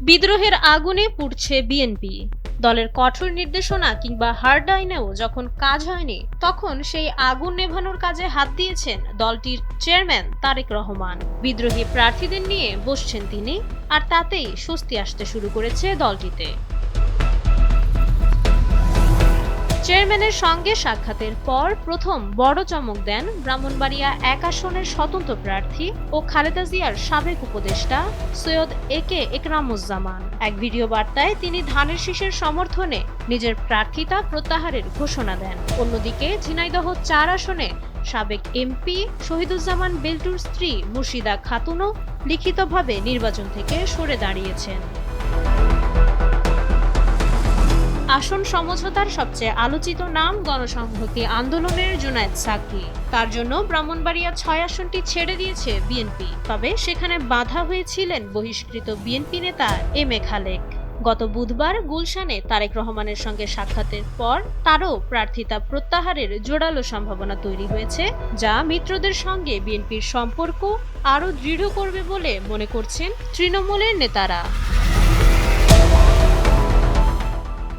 বিদ্রোহের আগুনে পুড়ছে বিএনপি। দলের কঠোর নির্দেশনা কিংবা হার্ড আইনেও যখন কাজ হয়নি, তখন সেই আগুন নেভানোর কাজে হাত দিয়েছেন দলটির চেয়ারম্যান তারেক রহমান। বিদ্রোহী প্রার্থীদের নিয়ে বসছেন তিনি, আর তাতেই স্বস্তি আসতে শুরু করেছে দলটিতে। চেয়ারম্যানের সঙ্গে সাক্ষাতের পর প্রথম বড় চমক দেন ব্রাহ্মণবাড়িয়া ১ আসনের স্বতন্ত্র প্রার্থী ও খালেদা জিয়ার সাবেক উপদেষ্টা সৈয়দ একে একরামুজ্জামান। এক ভিডিও বার্তায় তিনি ধানের শীষের সমর্থনে নিজের প্রার্থিতা প্রত্যাহারের ঘোষণা দেন। অন্যদিকে ঝিনাইদহ ৪ আসনে সাবেক এমপি শহীদুজ্জামান বেল্টুর স্ত্রী মুর্শিদা খাতুনও লিখিতভাবে নির্বাচন থেকে সরে দাঁড়িয়েছেন। আসন সমঝোতার সবচেয়ে আলোচিত নাম গণসংহতি আন্দোলনের জুনায়েদ সাকি। তার জন্য ব্রাহ্মণবাড়িয়া ৬ আসনটি ছেড়ে দিয়েছে বিএনপি। তবে সেখানে বাধা হয়েছিলেন বহিষ্কৃত বিএনপি নেতা এম এ খালেক। গত বুধবার গুলশানে তারেক রহমানের সঙ্গে সাক্ষাতের পর তারও প্রার্থিতা প্রত্যাহারের জোরালো সম্ভাবনা তৈরি হয়েছে, যা মিত্রদের সঙ্গে বিএনপির সম্পর্ক আরও দৃঢ় করবে বলে মনে করছেন তৃণমূলের নেতারা।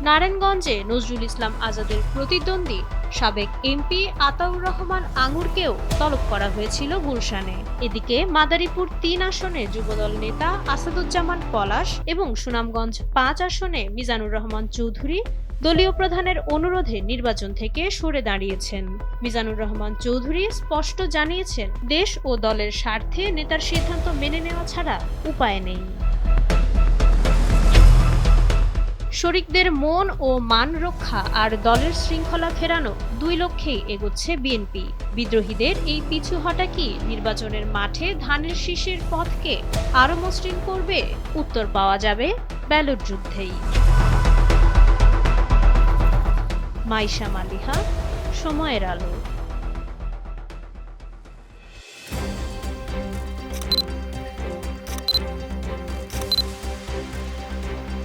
নারায়ণগঞ্জে নজরুল ইসলাম আজাদের প্রতিদ্বন্দ্বী সাবেক এমপি আতাউর রহমান আঙুরকেও তলব করা হয়েছিল গুলশানে। এদিকে মাদারীপুর ৩ আসনে যুবদল নেতা আসাদুজ্জামান পলাশ এবং সুনামগঞ্জ ৫ আসনে মিজানুর রহমান চৌধুরী দলীয় প্রধানের অনুরোধে নির্বাচন থেকে সরে দাঁড়িয়েছেন। মিজানুর রহমান চৌধুরী স্পষ্ট জানিয়েছেন, দেশ ও দলের স্বার্থে নেতার সিদ্ধান্ত মেনে নেওয়া ছাড়া উপায় নেই। শরিকদের মন ও মান রক্ষা আর দলের শৃঙ্খলা ফেরানো, দুই লক্ষ্যেই এগোচ্ছে বিএনপি। বিদ্রোহীদের এই পিছু হটা কি নির্বাচনের মাঠে ধানের শীষের পথকে আরো মসৃণ করবে? উত্তর পাওয়া যাবে ব্যালট যুদ্ধেই। মাইশা মালিহা, সময়ের আলো।